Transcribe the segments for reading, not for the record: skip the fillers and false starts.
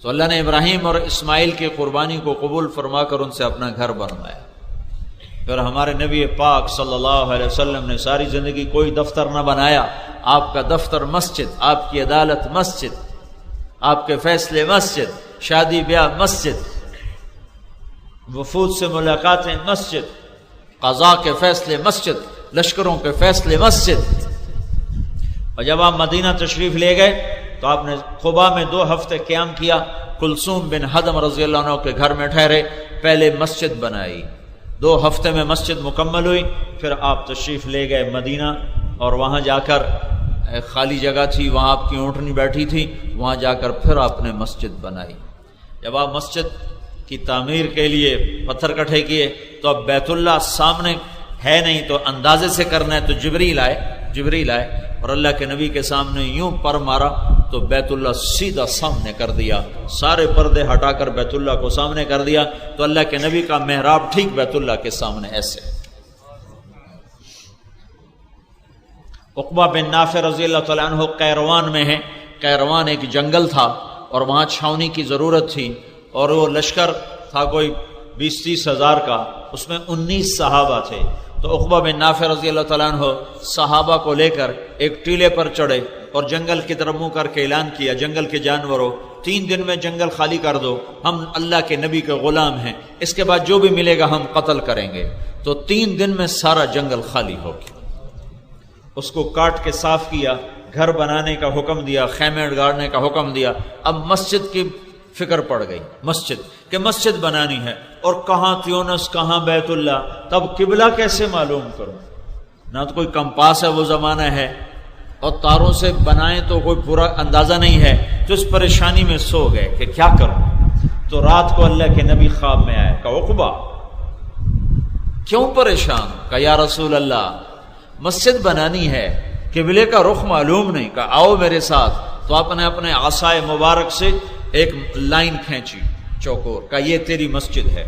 تو اللہ نے ابراہیم اور اسماعیل کی قربانی کو قبول فرما کر ان سے اپنا گھر بنوایا۔ پھر ہمارے نبی پاک صلی اللہ علیہ وسلم نے ساری زندگی کوئی دفتر نہ بنایا، آپ کا دفتر مسجد، آپ کی عدالت مسجد، آپ کے فیصلے مسجد، شادی بیاہ مسجد، وفود سے ملاقاتیں مسجد، قضاء کے فیصلے مسجد، لشکروں کے فیصلے مسجد۔ اور جب آپ مدینہ تشریف لے گئے تو آپ نے قباء میں 2 ہفتے قیام کیا، کلثوم بن حدم رضی اللہ عنہ کے گھر میں ٹھہرے، پہلے مسجد بنائی، 2 ہفتے میں مسجد مکمل ہوئی، پھر آپ تشریف لے گئے مدینہ، اور وہاں جا کر ایک خالی جگہ تھی، وہاں آپ کی اونٹنی بیٹھی تھی، وہاں جا کر پھر آپ نے مسجد بنائی۔ جب آپ مسجد کی تعمیر کے لیے پتھر کٹھے کیے تو اب بیت اللہ سامنے ہے نہیں، تو اندازے سے کرنا ہے، تو جبریل آئے اور اللہ کے نبی کے سامنے یوں پر مارا تو بیت اللہ سیدھا سامنے کر دیا، سارے پردے ہٹا کر بیت اللہ کو سامنے کر دیا، تو اللہ کے نبی کا محراب ٹھیک بیت اللہ کے سامنے ایسے۔ عقبہ بن نافع رضی اللہ تعالیٰ عنہ قیروان میں ہے، قیروان ایک جنگل تھا اور وہاں چھاؤنی کی ضرورت تھی، اور وہ لشکر تھا کوئی 20-30 ہزار کا، اس میں 19 صحابہ تھے۔ تو عقبہ بن نافع رضی اللہ تعالیٰ عنہ صحابہ کو لے کر ایک ٹیلے پر چڑھے اور جنگل کی طرف منہ کر کے اعلان کیا، جنگل کے جانوروں 3 دن میں جنگل خالی کر دو، ہم اللہ کے نبی کے غلام ہیں، اس کے بعد جو بھی ملے گا ہم قتل کریں گے۔ تو 3 دن میں سارا جنگل خالی ہو گیا، اس کو کاٹ کے صاف کیا، گھر بنانے کا حکم دیا، خیمے گاڑنے کا حکم دیا۔ اب مسجد کی فکر پڑ گئی، مسجد بنانی ہے، اور کہاں تیونس کہاں بیت اللہ، تب قبلہ کیسے معلوم کروں؟ نہ تو کوئی کمپاس ہے وہ زمانہ ہے، اور تاروں سے بنائیں تو کوئی پورا اندازہ نہیں ہے، تو اس پریشانی میں سو گئے کہ کیا کروں۔ تو رات کو اللہ کے نبی خواب میں آئے، کہا عقبہ کیوں پریشان؟ کہا یا رسول اللہ مسجد بنانی ہے، قبلے کا رخ معلوم نہیں۔ کہا آؤ میرے ساتھ۔ تو آپ نے اپنے عصائے مبارک سے ایک لائن کھینچی چوکور، کہا یہ تیری مسجد ہے،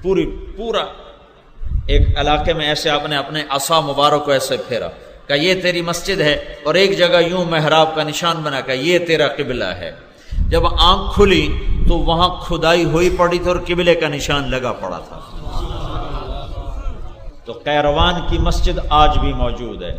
پورا ایک علاقے میں ایسے آپ نے اپنے عصا مبارک کو ایسے پھیرا، کہا یہ تیری مسجد ہے، اور ایک جگہ یوں محراب کا نشان بنا، کہا یہ تیرا قبلہ ہے۔ جب آنکھ کھلی تو وہاں کھدائی ہوئی پڑی تھی اور قبلے کا نشان لگا پڑا تھا۔ تو قیروان کی مسجد آج بھی موجود ہے،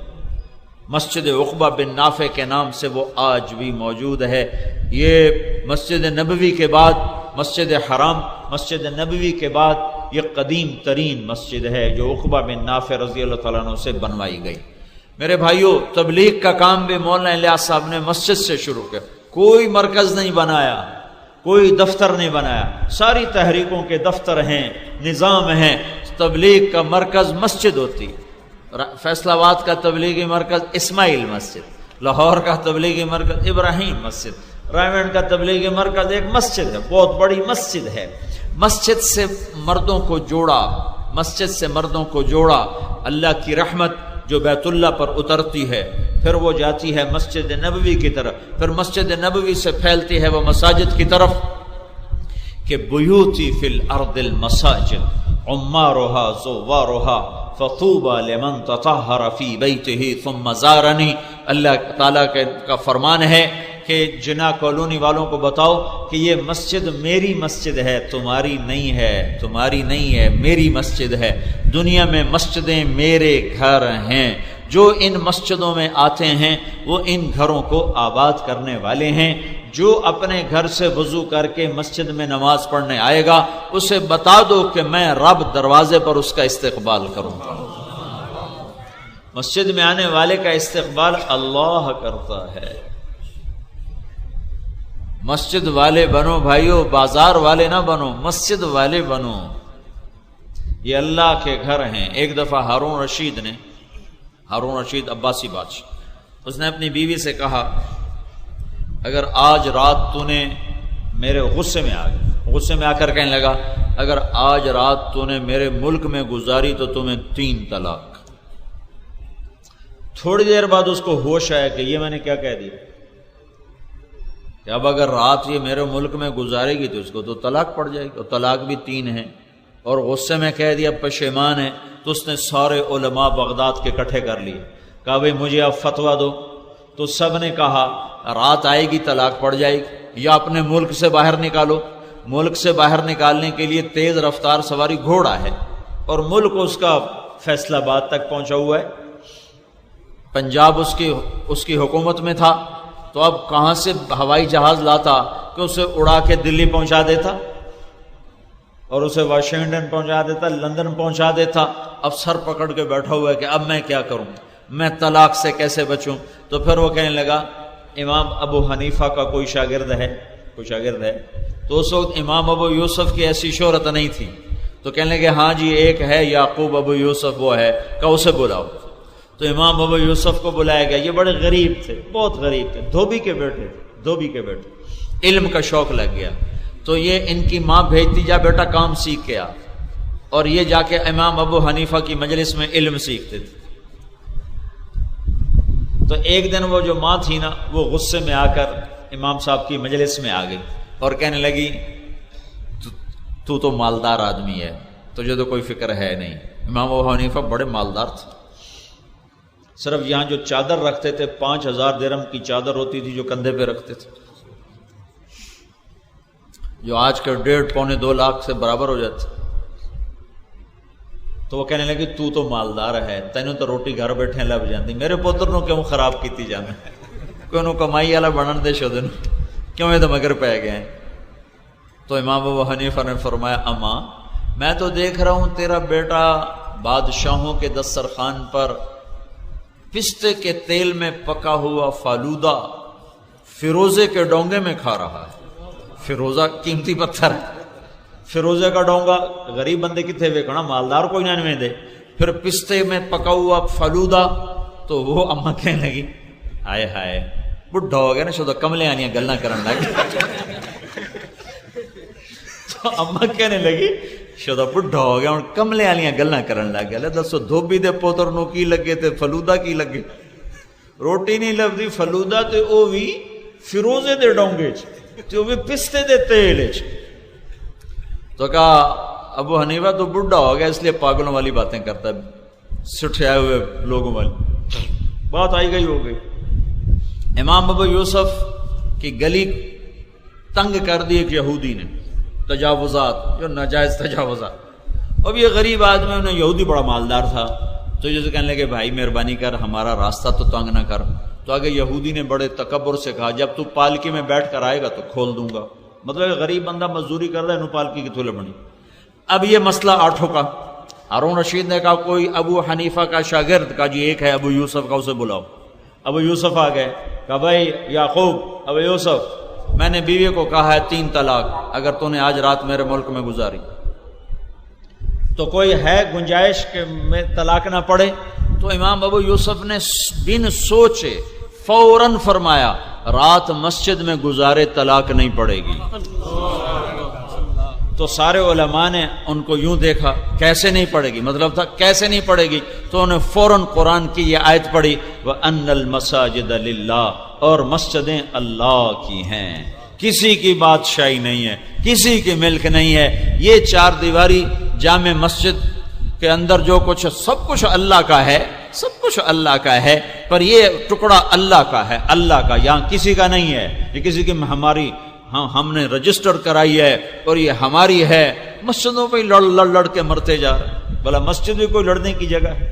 مسجد عقبہ بن نافع کے نام سے وہ آج بھی موجود ہے۔ یہ مسجد نبوی کے بعد، مسجد حرام، مسجد نبوی کے بعد یہ قدیم ترین مسجد ہے جو عقبہ بن نافع رضی اللہ تعالیٰ عنہ سے بنوائی گئی۔ میرے بھائیوں، تبلیغ کا کام بھی مولانا الیاس صاحب نے مسجد سے شروع کیا، کوئی مرکز نہیں بنایا، کوئی دفتر نہیں بنایا، ساری تحریکوں کے دفتر ہیں، نظام ہیں، تبلیغ کا مرکز مسجد ہوتی۔ فیصل آباد کا تبلیغی مرکز اسماعیل مسجد، لاہور کا تبلیغی مرکز ابراہیم مسجد، رائمنڈ کا تبلیغی مرکز ایک مسجد ہے، بہت بڑی مسجد ہے۔ مسجد سے مردوں کو جوڑا اللہ کی رحمت جو بیت اللہ پر اترتی ہے، پھر وہ جاتی ہے مسجد نبوی کی طرف، پھر مسجد نبوی سے پھیلتی ہے وہ مساجد کی طرف کہ بیوتی فی الارض المساجد عمارها زوارها فطوبى لمن تطہر فی بیتہ ثم زارنی۔ اللہ تعالیٰ کا فرمان ہے کہ جنا کالونی والوں کو بتاؤ کہ یہ مسجد میری مسجد ہے، تمہاری نہیں ہے، میری مسجد ہے۔ دنیا میں مسجدیں میرے گھر ہیں، جو ان مسجدوں میں آتے ہیں وہ ان گھروں کو آباد کرنے والے ہیں۔ جو اپنے گھر سے وضو کر کے مسجد میں نماز پڑھنے آئے گا اسے بتا دو کہ میں رب دروازے پر اس کا استقبال کروں گا۔ مسجد میں آنے والے کا استقبال اللہ کرتا ہے۔ مسجد والے بنو بھائیو، بازار والے نہ بنو، مسجد والے بنو۔ یہ اللہ کے گھر ہیں۔ ایک دفعہ ہارون رشید عباسی بادشاہ، اس نے اپنی بیوی سے کہا اگر آج رات تو نے میرے غصے میں آ کر کہنے لگا اگر آج رات تو نے میرے ملک میں گزاری تو تمہیں 3 طلاق۔ تھوڑی دیر بعد اس کو ہوش آیا کہ یہ میں نے کیا کہہ دیا، کہ اب اگر رات یہ میرے ملک میں گزارے گی تو اس کو تو طلاق پڑ جائے گی، اور طلاق بھی 3 ہیں، اور غصے میں کہہ دیا، پشیمان ہے۔ تو اس نے سارے علماء بغداد کے اکٹھے کر لیے، کہا بھئی مجھے اب فتویٰ دو۔ تو سب نے کہا رات آئے گی طلاق پڑ جائے گی۔ یا اپنے ملک سے باہر نکالو۔ ملک سے باہر نکالنے کے لیے تیز رفتار سواری گھوڑا ہے، اور ملک اس کا فیصل آباد تک پہنچا ہوا ہے، پنجاب اس کی حکومت میں تھا، تو اب کہاں سے ہوائی جہاز لاتا کہ اسے اڑا کے دلی پہنچا دیتا اور اسے واشنگٹن پہنچا دیتا، لندن پہنچا دیتا۔ اب سر پکڑ کے بیٹھا ہوا ہے کہ اب میں کیا کروں، میں طلاق سے کیسے بچوں؟ تو پھر وہ کہنے لگا امام ابو حنیفہ کا کوئی شاگرد ہے تو اس وقت امام ابو یوسف کی ایسی شہرت نہیں تھی، تو کہنے لگے ہاں جی ایک ہے یعقوب ابو یوسف، وہ ہے کہ اسے بلاؤ۔ تو امام ابو یوسف کو بلایا گیا۔ یہ بڑے غریب تھے، بہت غریب تھے، دھوبی کے بیٹے، علم کا شوق لگ گیا، تو یہ ان کی ماں بھیجتی جا بیٹا کام سیکھ کے آ، اور یہ جا کے امام ابو حنیفہ کی مجلس میں علم سیکھتے تھے۔ تو ایک دن وہ جو ماں تھی نا، وہ غصے میں آ کر امام صاحب کی مجلس میں آ گئی اور کہنے لگی تو مالدار آدمی ہے، تجھے تو کوئی فکر ہے نہیں۔ امام ابو حنیفہ بڑے مالدار تھے، صرف یہاں جو چادر رکھتے تھے 5000 درہم کی چادر ہوتی تھی جو کندھے پہ رکھتے تھے، جو آج کے 1.5-2 لاکھ سے برابر ہو جاتے۔ تو وہ کہنے لگے تو مالدار ہے، تینوں تو روٹی گھر بیٹھے لب جاندی، میرے پتر نو کیوں خراب کیتی جانا، کوئی نو کمائی والا بنن دے شدن کیوں یہ تو مگر پہ گئے ہیں۔ تو امام ابو حنیفہ نے فرمایا اماں میں تو دیکھ رہا ہوں تیرا بیٹا بادشاہوں کے دسترخوان پر پستے کے تیل میں پکا ہوا فالودہ فیروزے کے ڈونگے میں کھا رہا ہے۔ فیروزہ قیمتی پتھر، فیروزے کا ڈونگا غریب بندے کتنے ویکنا، مالدار کوئی نہ میں دے، پھر پستے میں پکا ہوا فالودہ۔ تو وہ اماں کہنے لگی ہائے ہائے بڈھا ہو گیا نا، شدہ کملے آنیاں گلنا کرن لگ۔ تو اماں کہنے لگی شدہ بڈھا ہو گیا ہوں کملے آنیاں گلنا کرن لگ گیا، دسو دھوبی دے پوتر نو کی لگے تے فالودہ کی لگے، روٹی نہیں لبدی فالودہ تے او بھی فیروزے دے ڈونگے چ، تے او بھی پستے دے تیل چ۔ تو کہا ابو حنیفہ تو بڈھا ہو گیا اس لیے پاگلوں والی باتیں کرتا ہے، سٹھائے ہوئے لوگوں والی بات آئی گئی ہو گئی۔ امام ابو یوسف کی گلی تنگ کر دی ایک یہودی نے، تجاوزات، جو ناجائز تجاوزات۔ اب یہ غریب آدمی، انہیں یہودی بڑا مالدار تھا، تو جیسے کہنے لگے بھائی مہربانی کر ہمارا راستہ تو تنگ نہ کر۔ تو آگے یہودی نے بڑے تکبر سے کہا جب تو پالکی میں بیٹھ کر آئے گا تو کھول دوں گا۔ مطلب غریب بندہ مزدوری کر رہا ہے، انہوں پالکی کی تھولے بنی۔ اب یہ مسئلہ آٹھوں کا، ہارون رشید نے کہا کوئی ابو حنیفہ کا شاگرد کا جی ایک ہے ابو یوسف کا، اسے بلاؤ۔ ابو یوسف آ گئے، کہا بھائی یعقوب، ابو یوسف میں نے بیوی کو کہا ہے 3 طلاق اگر تو نے آج رات میرے ملک میں گزاری تو کوئی ہے گنجائش کہ میں طلاق نہ پڑے؟ تو امام ابو یوسف نے بن سوچے فوراً فرمایا رات مسجد میں گزارے طلاق نہیں پڑے گی۔ تو سارے علماء نے ان کو یوں دیکھا کیسے نہیں پڑے گی، مطلب تھا کیسے نہیں پڑے گی؟ تو انہیں فوراً قرآن کی یہ آیت پڑھی وَأَنَّ الْمَسَاجِدَ لِلَّهِ، اور مسجدیں اللہ کی ہیں، کسی کی بادشاہی نہیں ہے، کسی کی ملک نہیں ہے۔ یہ 4 دیواری جامع مسجد کے اندر جو کچھ سب کچھ اللہ کا ہے، سب کچھ اللہ کا ہے، پر یہ ٹکڑا اللہ کا ہے، اللہ کا، یہاں کسی کا نہیں ہے، یہ کسی کی ہماری ہم نے رجسٹر کرائی ہے اور یہ ہماری ہے۔ مسجدوں پہ لڑ کے مرتے جا رہے ہیں، بھلا مسجد بھی کوئی لڑنے کی جگہ ہے؟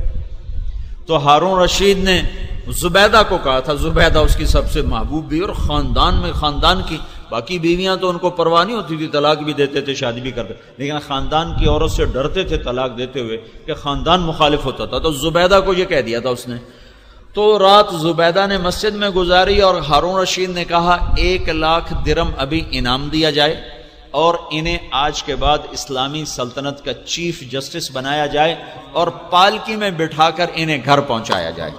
تو ہارون رشید نے زبیدہ کو کہا تھا، زبیدہ اس کی سب سے محبوب بھی، اور خاندان کی باقی بیویاں تو ان کو پرواہ نہیں ہوتی تھی، طلاق بھی دیتے تھے، شادی بھی کرتے، لیکن خاندان کی عورت سے ڈرتے تھے طلاق دیتے ہوئے کہ خاندان مخالف ہوتا تھا۔ تو زبیدہ کو یہ کہہ دیا تھا اس نے۔ تو رات زبیدہ نے مسجد میں گزاری اور ہارون رشید نے کہا 1 لاکھ درہم ابھی انعام دیا جائے اور انہیں آج کے بعد اسلامی سلطنت کا چیف جسٹس بنایا جائے اور پالکی میں بٹھا کر انہیں گھر پہنچایا جائے۔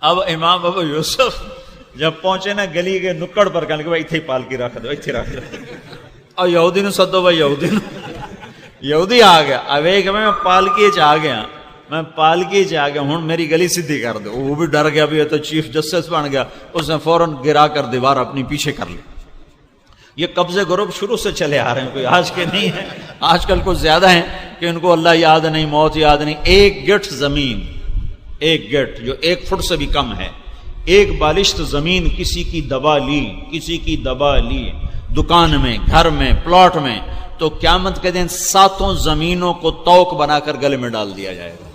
اب امام ابو یوسف جب پہنچے نا گلی کے نکڑ پر، کہنے کہ بھائی اتھے ہی پالکی رکھ دو، اتھے رکھ دو، اور یہودی نے سدو بھائی، یہودی آ گیا، اب ایک میں پالکی آ گیا، میں پالکی آ گیا ہوں میری گلی سیدھی کر دو۔ وہ بھی ڈر گیا، بھی تو چیف جسٹس بن گیا، اس نے فوراً گرا کر دیوار اپنی پیچھے کر لی۔ یہ قبضے گروپ شروع سے چلے آ رہے ہیں، کوئی آج کے نہیں ہیں، آج کل کچھ زیادہ ہیں کہ ان کو اللہ یاد نہیں، موت یاد نہیں۔ 1 گٹھ زمین، 1 گٹھ جو 1 فٹ سے بھی کم ہے، ایک بالشت زمین کسی کی دبا لی دکان میں، گھر میں، پلاٹ میں، تو قیامت کے دن 7 زمینوں کو توق بنا کر گلے میں ڈال دیا جائے گا۔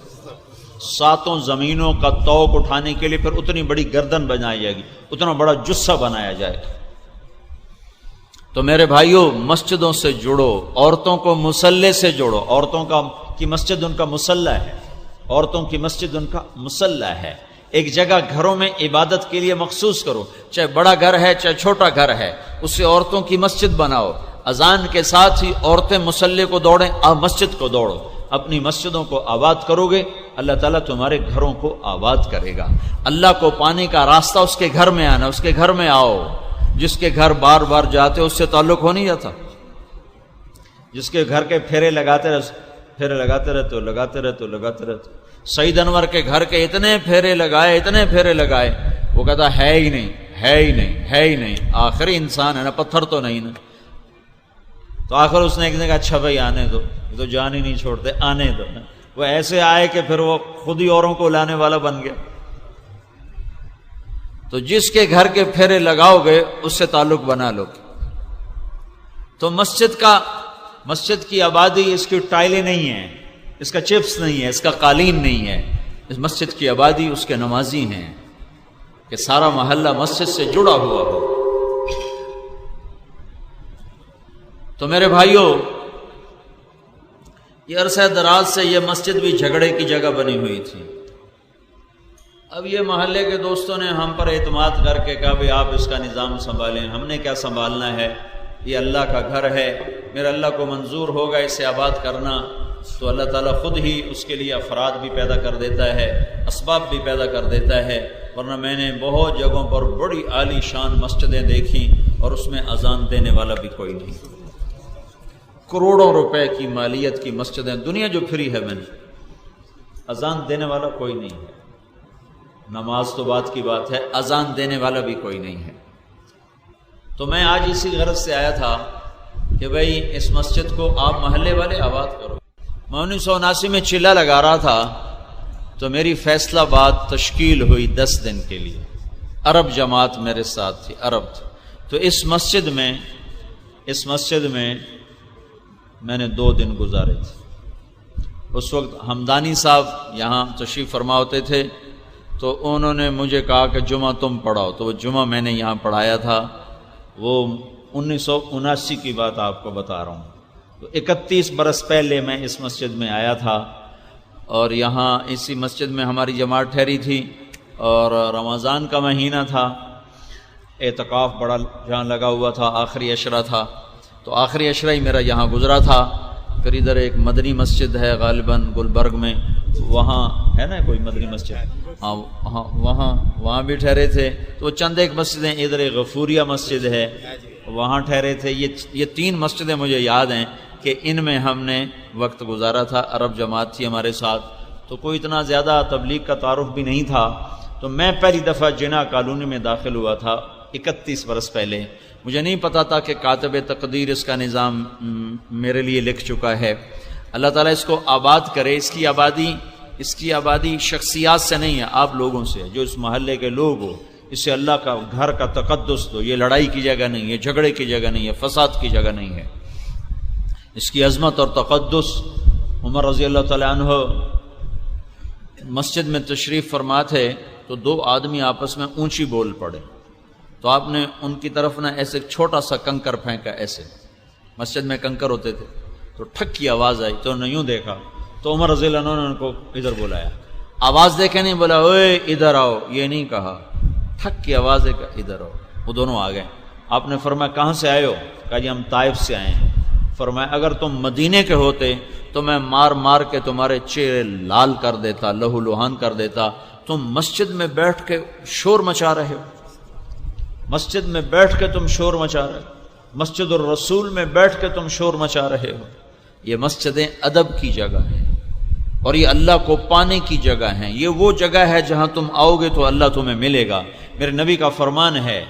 7 زمینوں کا توق اٹھانے کے لیے پھر اتنی بڑی گردن بنائی جائے گی، اتنا بڑا جثہ بنایا جائے گا۔ تو میرے بھائیوں، مسجدوں سے جڑو، عورتوں کو مصلے سے جوڑو۔ عورتوں کی مسجد ان کا مصلی ہے، عورتوں کی مسجد ان کا مصلی ہے۔ ایک جگہ گھروں میں عبادت کے لیے مخصوص کرو، چاہے بڑا گھر ہے چاہے چھوٹا گھر ہے، اسے عورتوں کی مسجد بناؤ۔ اذان کے ساتھ ہی عورتیں مصلی کو دوڑیں، مسجد کو دوڑو۔ اپنی مسجدوں کو آباد کرو گے، اللہ تعالیٰ تمہارے گھروں کو آباد کرے گا۔ اللہ کو پانے کا راستہ اس کے گھر میں آنا، اس کے گھر میں آؤ۔ جس کے گھر بار بار جاتے اس سے تعلق ہو نہیں جاتا؟ جس کے گھر کے پھیرے لگاتے رہتے۔ سعید انور کے گھر کے اتنے پھیرے لگائے، وہ کہتا ہے ہی نہیں، آخری انسان ہے نا، پتھر تو نہیں نا۔ تو آخر اس نے ایک نے کہا اچھا بھائی آنے دو، یہ تو جان ہی نہیں چھوڑتے، آنے دو۔ وہ ایسے آئے کہ پھر وہ خود ہی اوروں کو لانے والا بن گیا۔ تو جس کے گھر کے پھیرے لگاؤ گے اس سے تعلق بنا لو۔ تو مسجد کی آبادی، اس کی ٹائلیں نہیں ہیں، اس کا چپس نہیں ہے، اس کا قالین نہیں ہے، اس مسجد کی آبادی اس کے نمازی ہیں، کہ سارا محلہ مسجد سے جڑا ہوا ہو۔ تو میرے بھائیوں، یہ عرصہ دراز سے یہ مسجد بھی جھگڑے کی جگہ بنی ہوئی تھی۔ اب یہ محلے کے دوستوں نے ہم پر اعتماد کر کے کہا بھئی آپ اس کا نظام سنبھالیں، ہم نے کیا سنبھالنا ہے، یہ اللہ کا گھر ہے، میرا اللہ کو منظور ہوگا اسے آباد کرنا تو اللہ تعالیٰ خود ہی اس کے لیے افراد بھی پیدا کر دیتا ہے، اسباب بھی پیدا کر دیتا ہے۔ ورنہ میں نے بہت جگہوں پر بڑی عالی شان مسجدیں دیکھیں اور اس میں اذان دینے والا بھی کوئی نہیں۔ کروڑوں روپے کی مالیت کی مسجدیں دنیا جو پھری ہے میں نے، اذان دینے والا کوئی نہیں ہے۔ نماز تو بات کی بات ہے، اذان دینے والا بھی کوئی نہیں ہے۔ تو میں آج اسی غرض سے آیا تھا کہ بھئی اس مسجد کو آپ محلے والے آباد کرو۔ میں 1979 میں چلہ لگا رہا تھا تو میری فیصلہ بات تشکیل ہوئی 10 دن کے لیے، عرب جماعت میرے ساتھ تھی، عرب تھی۔ تو اس مسجد میں میں نے 2 دن گزارے تھے۔ اس وقت حمدانی صاحب یہاں تشریف فرما ہوتے تھے، تو انہوں نے مجھے کہا کہ جمعہ تم پڑھاؤ، تو وہ جمعہ میں نے یہاں پڑھایا تھا۔ وہ 1979 کی بات آپ کو بتا رہا ہوں۔ تو 31 برس پہلے میں اس مسجد میں آیا تھا، اور یہاں اسی مسجد میں ہماری جماعت ٹھہری تھی، اور رمضان کا مہینہ تھا، اعتکاف بڑا جہاں لگا ہوا تھا، آخری عشرہ تھا، تو آخری عشرہ ہی میرا یہاں گزرا تھا۔ پھر ادھر ایک مدنی مسجد ہے غالباً گلبرگ میں، وہاں ہے نا کوئی مدنی مسجد، وہاں بھی ٹھہرے تھے۔ تو چند ایک مسجدیں، ادھر ایک غفوریہ مسجد ہے، وہاں ٹھہرے تھے۔ یہ 3 مسجدیں مجھے یاد ہیں کہ ان میں ہم نے وقت گزارا تھا۔ عرب جماعت تھی ہمارے ساتھ، تو کوئی اتنا زیادہ تبلیغ کا تعارف بھی نہیں تھا۔ تو میں پہلی دفعہ جناح کالونی میں داخل ہوا تھا 31 برس پہلے۔ مجھے نہیں پتا تھا کہ کاتب تقدیر اس کا نظام میرے لیے لکھ چکا ہے۔ اللہ تعالیٰ اس کو آباد کرے۔ اس کی آبادی شخصیات سے نہیں ہے، آپ لوگوں سے، جو اس محلے کے لوگ ہو۔ اسے اللہ کا گھر کا تقدس دو۔ یہ لڑائی کی جگہ نہیں ہے، جھگڑے کی جگہ نہیں ہے، فساد کی جگہ نہیں ہے۔ اس کی عظمت اور تقدس۔ عمر رضی اللہ تعالیٰ عنہ مسجد میں تشریف فرما تھے، تو 2 آدمی آپس میں اونچی بول پڑے، تو آپ نے ان کی طرف نہ ایسے چھوٹا سا کنکر پھینکا، ایسے مسجد میں کنکر ہوتے تھے، تو ٹھک کی آواز آئی، تو انہوں نے یوں دیکھا، تو عمر رضی اللہ عنہ نے ان کو ادھر بلایا۔ آواز دیکھے نہیں، بولا اوے ادھر آؤ، یہ نہیں کہا، ٹھک کی آواز ہے کہ ادھر آؤ۔ وہ دونوں آ گئے۔ آپ نے فرمایا کہاں سے آئے ہو؟ کہا جی ہم طائف سے آئے ہیں۔ فرمایا اگر تم مدینے کے ہوتے تو میں مار مار کے تمہارے چہرے لال کر دیتا، لہو لہان کر دیتا۔ تم مسجد میں بیٹھ کے شور مچا رہے ہو، مسجد میں بیٹھ کے تم شور مچا رہے ہو، مسجد الرسول میں بیٹھ کے تم شور مچا رہے ہو۔ یہ مسجدیں ادب کی جگہ ہیں، اور یہ اللہ کو پانے کی جگہ ہیں۔ یہ وہ جگہ ہے جہاں تم آؤ گے تو اللہ تمہیں ملے گا۔ میرے نبی کا فرمان ہے،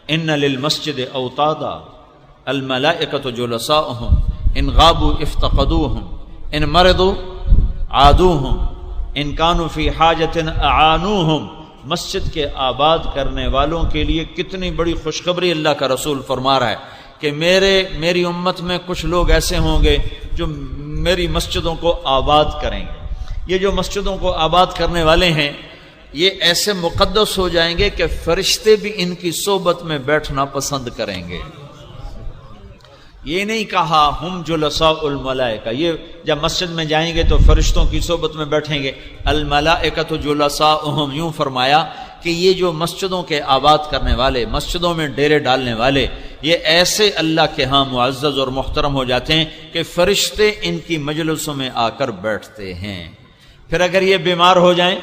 ان للمسجد اوتادا الملائکۃ جلساؤہم ان غابوا افتقدوہم ان مرضوا عادوہم ان کانوا فی حاجۃ اعانوہم مسجد کے آباد کرنے والوں کے لیے کتنی بڑی خوشخبری اللہ کا رسول فرما رہا ہے کہ میری امت میں کچھ لوگ ایسے ہوں گے جو میری مسجدوں کو آباد کریں گے۔ یہ جو مسجدوں کو آباد کرنے والے ہیں یہ ایسے مقدس ہو جائیں گے کہ فرشتے بھی ان کی صحبت میں بیٹھنا پسند کریں گے۔ یہ نہیں کہا ہم جلساء الملائکہ، یہ جب مسجد میں جائیں گے تو فرشتوں کی صحبت میں بیٹھیں گے، الملائکۃ جلساؤہم، یوں فرمایا کہ یہ جو مسجدوں کے آباد کرنے والے، مسجدوں میں ڈیرے ڈالنے والے، یہ ایسے اللہ کے ہاں معزز اور محترم ہو جاتے ہیں کہ فرشتے ان کی مجلسوں میں آ کر بیٹھتے ہیں۔ پھر اگر یہ بیمار ہو جائیں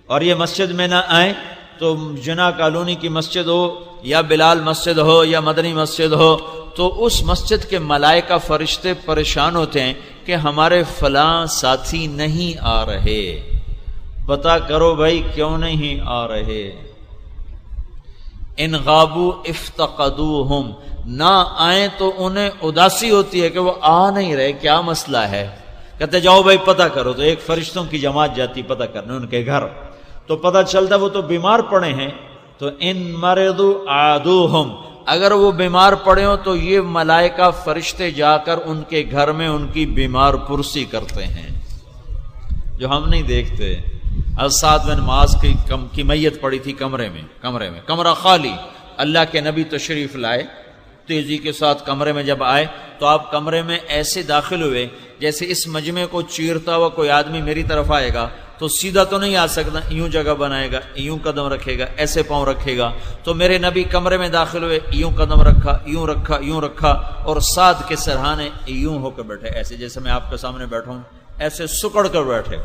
اور یہ مسجد میں نہ آئیں تو جناح کالونی کی مسجد ہو یا بلال مسجد ہو یا مدنی مسجد ہو تو اس مسجد کے ملائکہ فرشتے پریشان ہوتے ہیں کہ ہمارے فلاں ساتھی نہیں آ رہے، پتا کرو بھائی کیوں نہیں آ رہے۔ ان غابو افتقدوہم، نہ آئیں تو انہیں اداسی ہوتی ہے کہ وہ آ نہیں رہے، کیا مسئلہ ہے؟ کہتے جاؤ بھائی پتہ کرو، تو ایک فرشتوں کی جماعت جاتی پتہ کرنے ان کے گھر، تو پتہ چلتا وہ تو بیمار پڑے ہیں، تو ان مرضوا عادوہم، اگر وہ بیمار پڑے ہوں تو یہ ملائکہ فرشتے جا کر ان کے گھر میں ان کی بیمار پرسی کرتے ہیں، جو ہم نہیں دیکھتے۔ سعد بن معاذ کی میت پڑی تھی کمرے میں، کمرہ خالی، اللہ کے نبی تشریف لائے، تیزی کے ساتھ کمرے میں جب آئے تو آپ کمرے میں ایسے داخل ہوئے جیسے اس مجمع کو چیرتا ہوا کوئی آدمی میری طرف آئے گا تو سیدھا تو نہیں آ سکتا، یوں جگہ بنائے گا، یوں قدم رکھے گا، ایسے پاؤں رکھے گا۔ تو میرے نبی کمرے میں داخل ہوئے، یوں قدم رکھا، یوں رکھا، اور سعد کے سرہانے یوں ہو کے بیٹھے، ایسے جیسے میں آپ کے سامنے بیٹھا ہوں، ایسے سکڑ کر بیٹھے۔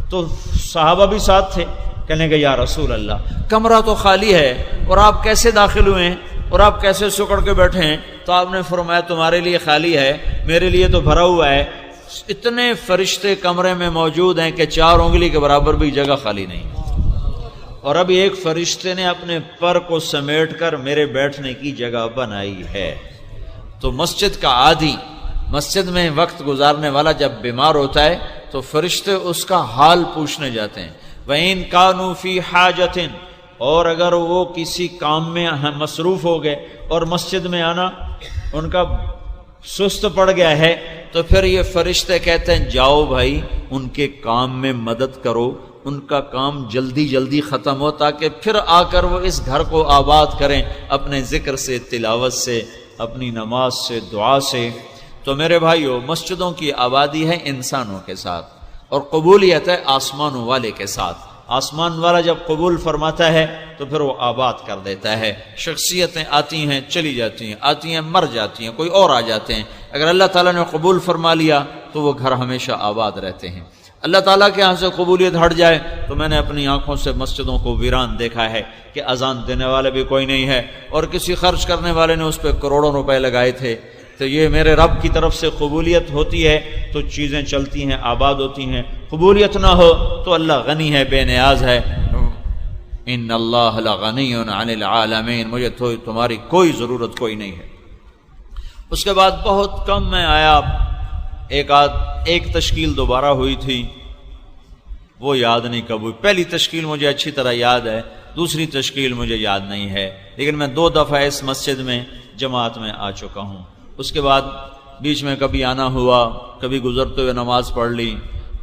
تو صحابہ بھی ساتھ تھے، کہنے گے یا رسول اللہ کمرہ تو خالی ہے اور آپ کیسے داخل ہوئے ہیں اور آپ کیسے سکڑ کے بیٹھے ہیں؟ تو آپ نے فرمایا تمہارے لیے خالی ہے، میرے لیے تو بھرا ہوا ہے۔ اتنے فرشتے کمرے میں موجود ہیں کہ 4 انگلی کے برابر بھی جگہ خالی نہیں، اور ابھی ایک فرشتے نے اپنے پر کو سمیٹ کر میرے بیٹھنے کی جگہ بنائی ہے۔ تو مسجد کا عادی، مسجد میں وقت گزارنے والا جب بیمار ہوتا ہے تو فرشتے اس کا حال پوچھنے جاتے ہیں۔ وَإِن كَانُوا فِي حَاجَةٍ، اور اگر وہ کسی کام میں مصروف ہو گئے اور مسجد میں آنا ان کا سست پڑ گیا ہے تو پھر یہ فرشتے کہتے ہیں جاؤ بھائی ان کے کام میں مدد کرو، ان کا کام جلدی ختم ہو تاکہ پھر آ کر وہ اس گھر کو آباد کریں اپنے ذکر سے، تلاوت سے، اپنی نماز سے، دعا سے۔ تو میرے بھائیو، مسجدوں کی آبادی ہے انسانوں کے ساتھ اور قبولیت ہے آسمانوں والے کے ساتھ۔ آسمان والا جب قبول فرماتا ہے تو پھر وہ آباد کر دیتا ہے۔ شخصیتیں آتی ہیں چلی جاتی ہیں، آتی ہیں مر جاتی ہیں، کوئی اور آ جاتے ہیں۔ اگر اللہ تعالیٰ نے قبول فرما لیا تو وہ گھر ہمیشہ آباد رہتے ہیں۔ اللہ تعالیٰ کے ہاں سے قبولیت ہٹ جائے تو میں نے اپنی آنکھوں سے مسجدوں کو ویران دیکھا ہے کہ اذان دینے والے بھی کوئی نہیں ہے اور کسی خرچ کرنے والے نے اس پہ کروڑوں روپے لگائے تھے۔ تو یہ میرے رب کی طرف سے قبولیت ہوتی ہے تو چیزیں چلتی ہیں، آباد ہوتی ہیں۔ قبولیت نہ ہو تو اللہ غنی ہے، بے نیاز ہے۔ ان اللہ لغنی عن العالمین، مجھے تو تمہاری کوئی ضرورت کوئی نہیں ہے۔ اس کے بعد بہت کم میں آیا، ایک تشکیل دوبارہ ہوئی تھی، وہ یاد نہیں کب ہوئی۔ پہلی تشکیل مجھے اچھی طرح یاد ہے، دوسری تشکیل مجھے یاد نہیں ہے، لیکن میں 2 دفعہ اس مسجد میں جماعت میں آ چکا ہوں۔ اس کے بعد بیچ میں کبھی آنا ہوا، کبھی گزرتے ہوئے نماز پڑھ لی،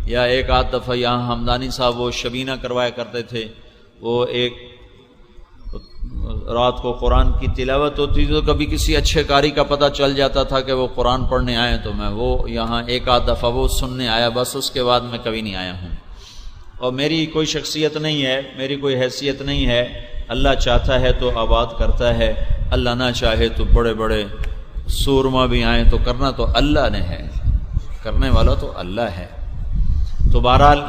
یا ایک آدھ دفعہ یہاں ہمدانی صاحب وہ شبینہ کروایا کرتے تھے، وہ ایک رات کو قرآن کی تلاوت ہوتی تھی تو کبھی کسی اچھے قاری کا پتہ چل جاتا تھا کہ وہ قرآن پڑھنے آئے تو میں وہ یہاں ایک آدھ دفعہ وہ سننے آیا، بس اس کے بعد میں کبھی نہیں آیا ہوں۔ اور میری کوئی شخصیت نہیں ہے، میری کوئی حیثیت نہیں ہے، اللہ چاہتا ہے تو آباد کرتا ہے، اللہ نہ چاہے تو بڑے بڑے سورما بھی آئیں تو کرنا تو اللہ نے ہے، کرنے والا تو اللہ ہے۔ تو بہرحال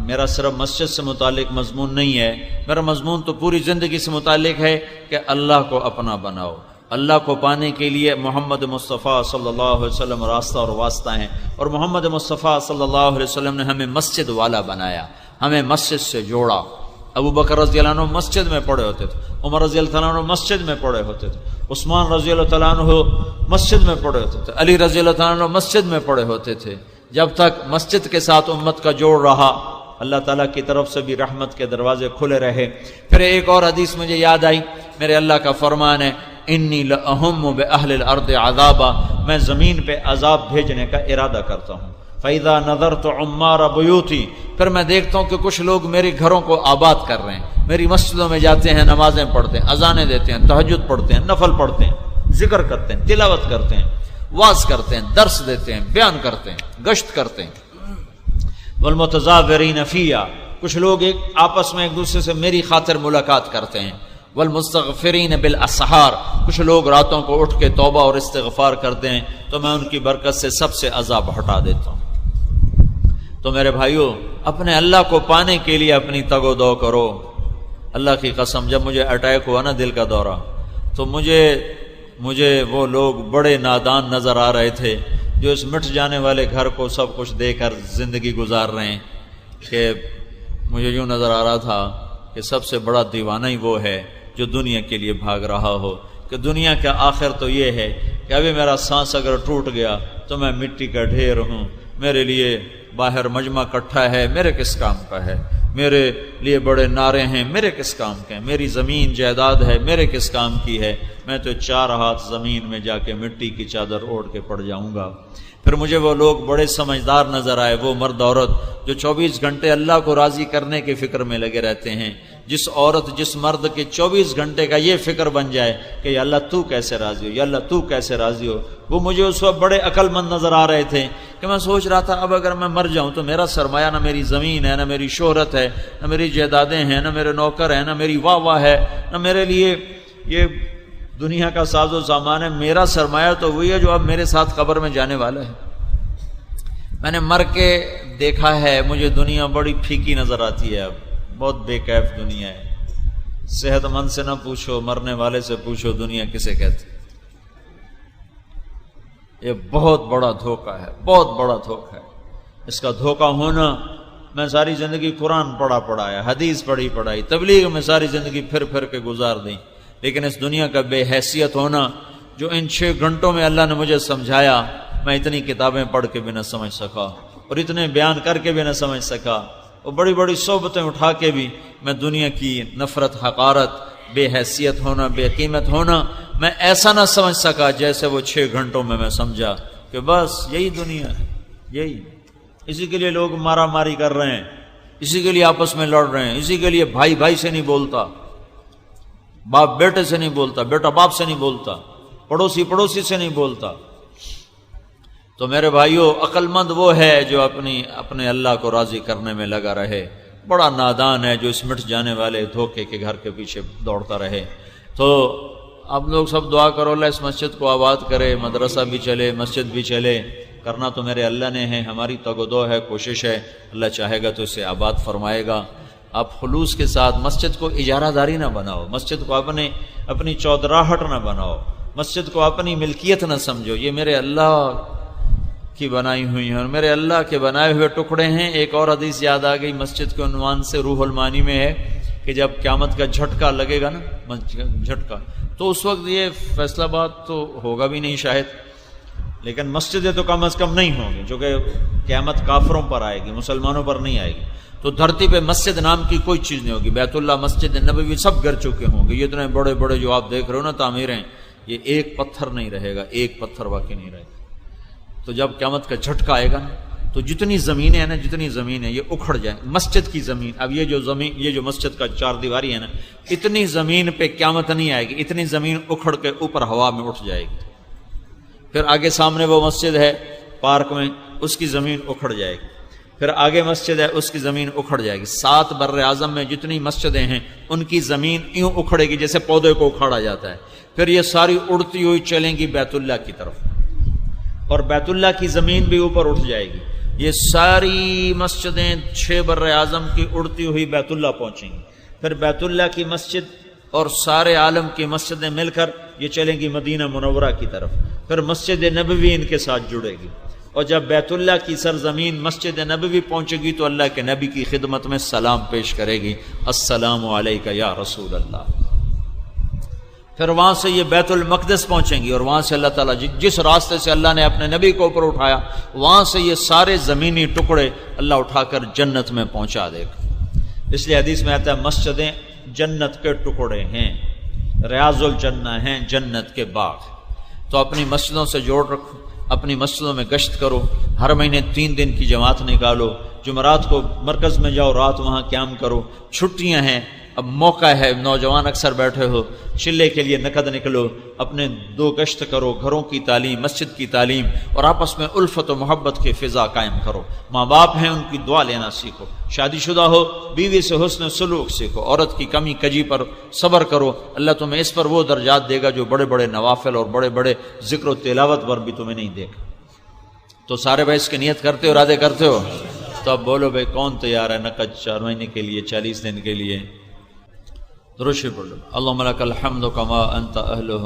میرا صرف مسجد سے متعلق مضمون نہیں ہے، میرا مضمون تو پوری زندگی سے متعلق ہے کہ اللہ کو اپنا بناؤ۔ اللہ کو پانے کے لیے محمد مصطفیٰ صلی اللہ علیہ وسلم راستہ اور واسطہ ہیں، اور محمد مصطفیٰ صلی اللہ علیہ وسلم نے ہمیں مسجد والا بنایا، ہمیں مسجد سے جوڑا۔ ابو بکر رضی اللہ عنہ مسجد میں پڑھے ہوتے تھے، عمر رضی اللہ عنہ مسجد میں پڑھے ہوتے تھے، عثمان رضی اللہ عنہ مسجد میں پڑھے ہوتے تھے، علی رضی اللہ عنہ مسجد میں پڑھے ہوتے تھے۔ جب تک مسجد کے ساتھ امت کا جوڑ رہا، اللہ تعالیٰ کی طرف سے بھی رحمت کے دروازے کھلے رہے۔ پھر ایک اور حدیث مجھے یاد آئی، میرے اللہ کا فرمان ہے انی لأہم بأہل الارض عذابا، میں زمین پہ عذاب بھیجنے کا ارادہ کرتا ہوں۔ فَإِذَا نَظَرْتُ عُمَّارَ بُيُوتِي، پھر میں دیکھتا ہوں کہ کچھ لوگ میرے گھروں کو آباد کر رہے ہیں، میری مسجدوں میں جاتے ہیں، نمازیں پڑھتے ہیں، اذانیں دیتے ہیں، تہجد پڑھتے ہیں، نفل پڑھتے ہیں، ذکر کرتے ہیں، تلاوت کرتے ہیں، واعظ کرتے ہیں، درس دیتے ہیں، بیان کرتے ہیں، گشت کرتے ہیں۔ وَالْمُتَظَاهِرِينَ فِيهَا، کچھ لوگ آپس میں ایک دوسرے سے میری خاطر ملاقات کرتے ہیں۔ وَالْمُسْتَغْفِرِينَ بِالْأَسْحَارِ، کچھ لوگ راتوں کو اٹھ کے توبہ اور استغفار کرتے ہیں، تو میں ان کی برکت سے سب سے عذاب ہٹا دیتا ہوں۔ تو میرے بھائیو، اپنے اللہ کو پانے کے لیے اپنی تگ و دو کرو۔ اللہ کی قسم، جب مجھے اٹیک ہوا نا دل کا دورہ، تو مجھے وہ لوگ بڑے نادان نظر آ رہے تھے جو اس مٹ جانے والے گھر کو سب کچھ دے کر زندگی گزار رہے ہیں، کہ مجھے یوں نظر آ رہا تھا کہ سب سے بڑا دیوانہ ہی وہ ہے جو دنیا کے لیے بھاگ رہا ہو، کہ دنیا کا آخر تو یہ ہے کہ ابھی میرا سانس اگر ٹوٹ گیا تو میں مٹی کا ڈھیر ہوں، میرے لیے باہر مجمع کٹھا ہے، میرے کس کام کا ہے، میرے لیے بڑے نعرے ہیں، میرے کس کام کے ہیں، میری زمین جائیداد ہے، میرے کس کام کی ہے، میں تو 4 ہاتھ زمین میں جا کے مٹی کی چادر اوڑھ کے پڑ جاؤں گا۔ پھر مجھے وہ لوگ بڑے سمجھدار نظر آئے، وہ مرد عورت جو 24 گھنٹے اللہ کو راضی کرنے کی فکر میں لگے رہتے ہیں۔ جس عورت جس مرد کے 24 گھنٹے کا یہ فکر بن جائے کہ یا اللہ تو کیسے راضی ہو، یا اللہ تو کیسے راضی ہو، وہ مجھے اس وقت بڑے عقل مند نظر آ رہے تھے کہ میں سوچ رہا تھا اب اگر میں مر جاؤں تو میرا سرمایہ نہ میری زمین ہے، نہ میری شہرت ہے، نہ میری جائیدادیں ہیں، نہ میرے نوکر ہیں، نہ میری واہ ہے، نہ میرے لیے یہ دنیا کا ساز و سامان ہے۔ میرا سرمایہ تو وہی ہے جو اب میرے ساتھ قبر میں جانے والا ہے۔ میں نے مر کے دیکھا ہے، مجھے دنیا بڑی پھیکی نظر آتی ہے، اب بہت بے کیف دنیا ہے۔ صحت مند سے نہ پوچھو، مرنے والے سے پوچھو دنیا کسے کہتے۔ یہ بہت بڑا دھوکہ ہے، بہت بڑا دھوکہ ہے۔ اس کا دھوکہ ہونا، میں ساری زندگی قرآن پڑھا ہے، حدیث پڑھائی، تبلیغ میں ساری زندگی پھر کے گزار دی، لیکن اس دنیا کا بے حیثیت ہونا جو ان 6 گھنٹوں میں اللہ نے مجھے سمجھایا، میں اتنی کتابیں پڑھ کے بھی نہ سمجھ سکا، اور اتنے بیان کر کے بھی نہ سمجھ سکا، اور بڑی بڑی صحبتیں اٹھا کے بھی میں دنیا کی نفرت، حقارت، بے حیثیت ہونا، بے قیمت ہونا میں ایسا نہ سمجھ سکا جیسے وہ 6 گھنٹوں میں سمجھا کہ بس یہی دنیا ہے، یہی، اسی کے لیے لوگ مارا ماری کر رہے ہیں، اسی کے لیے آپس میں لڑ رہے ہیں، اسی کے لیے بھائی بھائی سے نہیں بولتا، باپ بیٹے سے نہیں بولتا، بیٹا باپ سے نہیں بولتا، پڑوسی سے نہیں بولتا۔ تو میرے بھائیوں، عقل مند وہ ہے جو اپنے اللہ کو راضی کرنے میں لگا رہے، بڑا نادان ہے جو اس مٹ جانے والے دھوکے کے گھر کے پیچھے دوڑتا رہے۔ تو آپ لوگ سب دعا کرو اللہ اس مسجد کو آباد کرے، مدرسہ بھی چلے، مسجد بھی چلے، کرنا تو میرے اللہ نے ہے، ہماری تگ و دو ہے، کوشش ہے، اللہ چاہے گا تو اسے آباد فرمائے گا۔ آپ خلوص کے ساتھ مسجد کو اجارہ داری نہ بناؤ، مسجد کو اپنی چودراہٹ نہ بناؤ، مسجد کو اپنی ملکیت نہ سمجھو، یہ میرے اللہ کی بنائی ہوئی ہیں اور میرے اللہ کے بنائے ہوئے ٹکڑے ہیں۔ ایک اور حدیث یاد آ گئی مسجد کے عنوان سے، روح المعانی میں ہے کہ جب قیامت کا جھٹکا لگے گا نا، جھٹکا، تو اس وقت یہ فیصلہ بات تو ہوگا بھی نہیں شاید، لیکن مسجدیں تو کم از کم نہیں ہوں گی، جو کہ قیامت کافروں پر آئے گی، مسلمانوں پر نہیں آئے گی۔ تو دھرتی پہ مسجد نام کی کوئی چیز نہیں ہوگی، بیت اللہ، مسجد نبوی سب گر چکے ہوں گے۔ یہ اتنے بڑے بڑے جو آپ دیکھ رہے ہو نا تعمیریں، یہ ایک پتھر نہیں رہے گا، ایک پتھر واقعی نہیں رہے گا۔ تو جب قیامت کا جھٹکا آئے گا نا، تو جتنی زمینیں ہیں نا، جتنی زمین ہے یہ اکھڑ جائیں، مسجد کی زمین، اب یہ جو مسجد کا 4 دیواری ہے نا، اتنی زمین پہ قیامت نہیں آئے گی، اتنی زمین اکھڑ کے اوپر ہوا میں اٹھ جائے گی۔ پھر آگے سامنے وہ مسجد ہے پارک میں، اس کی زمین اکھڑ جائے گی، پھر آگے مسجد ہے، اس کی زمین اکھڑ جائے گی۔ 7 بر اعظم میں جتنی مسجدیں ہیں ان کی زمین یوں اکھڑے گی جیسے پودے کو اکھاڑا جاتا ہے، پھر یہ ساری اڑتی ہوئی چلیں گی بیت اللہ کی طرف، اور بیت اللہ کی زمین بھی اوپر اٹھ جائے گی۔ یہ ساری مسجدیں 6 بر اعظم کی اڑتی ہوئی بیت اللہ پہنچیں گی، پھر بیت اللہ کی مسجد اور سارے عالم کی مسجدیں مل کر یہ چلیں گی مدینہ منورہ کی طرف، پھر مسجد نبوی ان کے ساتھ جڑے گی، اور جب بیت اللہ کی سرزمین مسجد نبوی پہنچے گی تو اللہ کے نبی کی خدمت میں سلام پیش کرے گی، السلام علیکہ یا رسول اللہ۔ پھر وہاں سے یہ بیت المقدس پہنچیں گی، اور وہاں سے اللہ تعالیٰ جس راستے سے اللہ نے اپنے نبی کو اوپر اٹھایا وہاں سے یہ سارے زمینی ٹکڑے اللہ اٹھا کر جنت میں پہنچا دے گا۔ اس لیے حدیث میں آتا ہے مسجدیں جنت کے ٹکڑے ہیں، ریاض الجنہ ہیں، جنت کے باغ۔ تو اپنی مسجدوں سے جوڑ رکھو، اپنی مسجدوں میں گشت کرو، ہر مہینے 3 دن کی جماعت نکالو، جمعرات کو مرکز میں جاؤ، رات وہاں قیام کرو۔ چھٹیاں ہیں، اب موقع ہے، نوجوان اکثر بیٹھے ہو، چلے کے لیے نقد نکلو، اپنے 2 گشت کرو، گھروں کی تعلیم، مسجد کی تعلیم، اور آپس میں الفت و محبت کی فضا قائم کرو۔ ماں باپ ہیں، ان کی دعا لینا سیکھو، شادی شدہ ہو بیوی سے حسن سلوک سیکھو، عورت کی کمی کجی پر صبر کرو، اللہ تمہیں اس پر وہ درجات دے گا جو بڑے بڑے نوافل اور بڑے بڑے ذکر و تلاوت پر بھی تمہیں نہیں دے گا۔ تو سارے بھائی اس کی نیت کرتے ہو، ارادے کرتے ہو؟ تو اب بولو بھائی کون تیار ہے نقد 4 مہینے کے لیے، 40 دن کے لیے؟ درود شریف پڑھ لو۔ اللہم لک الحمد کما انت اہلہ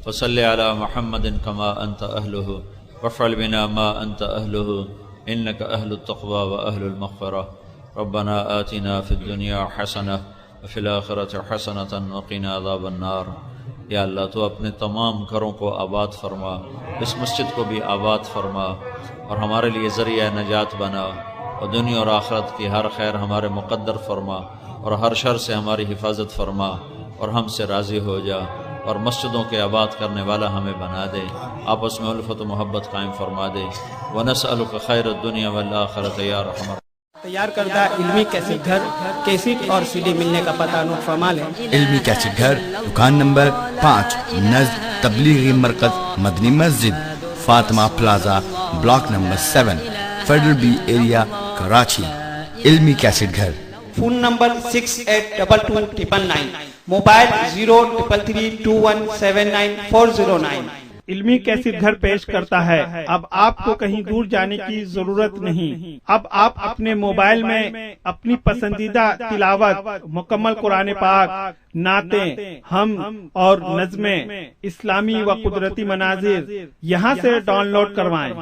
وصلی علی محمد کما انت اہلہ وافعل بنا ما انت اہلہ انک اہل التقوی و اہل المغفرہ ربنا آتنا فی الدنیا حسنہ وفی الآخرۃ حسنۃ وقنا عذاب النار۔ یا اللہ تو اپنے تمام گھروں کو آباد فرما، اس مسجد کو بھی آباد فرما، اور ہمارے لیے ذریعہ نجات بنا، اور دنیا اور آخرت کی ہر خیر ہمارے مقدر فرما، اور ہر شر سے ہماری حفاظت فرما، اور ہم سے راضی ہو جا، اور مسجدوں کے آباد کرنے والا ہمیں بنا دے، آپس میں الفت و محبت قائم فرما دے۔ وَنَسْأَلُكَ خَيْرَ الدُّنْيا وَالْآخِرَةِ یا رحمت۔ تیار کردہ علمی کیسٹ گھر، کیسٹ اور CD ملنے کا پتہ نوٹ فرما لیں۔ علمی کیسٹ گھر، دکان نمبر 5، نزد تبلیغی مرکز مدنی مسجد، Fatima plaza, block number 7، federal be area, Karachi. علمی کیسٹ گھر۔ Phone number 68222999، mobile 0333217949۔ علمی کیسٹ گھر پیش کرتا ہے۔ اب آپ کو کہیں دور جانے کی ضرورت نہیں، اب آپ اپنے موبائل میں اپنی پسندیدہ تلاوت، مکمل قرآن پاک، نعتیں، ہم اور نظمیں، اسلامی و قدرتی مناظر یہاں سے ڈاؤن لوڈ کروائیں۔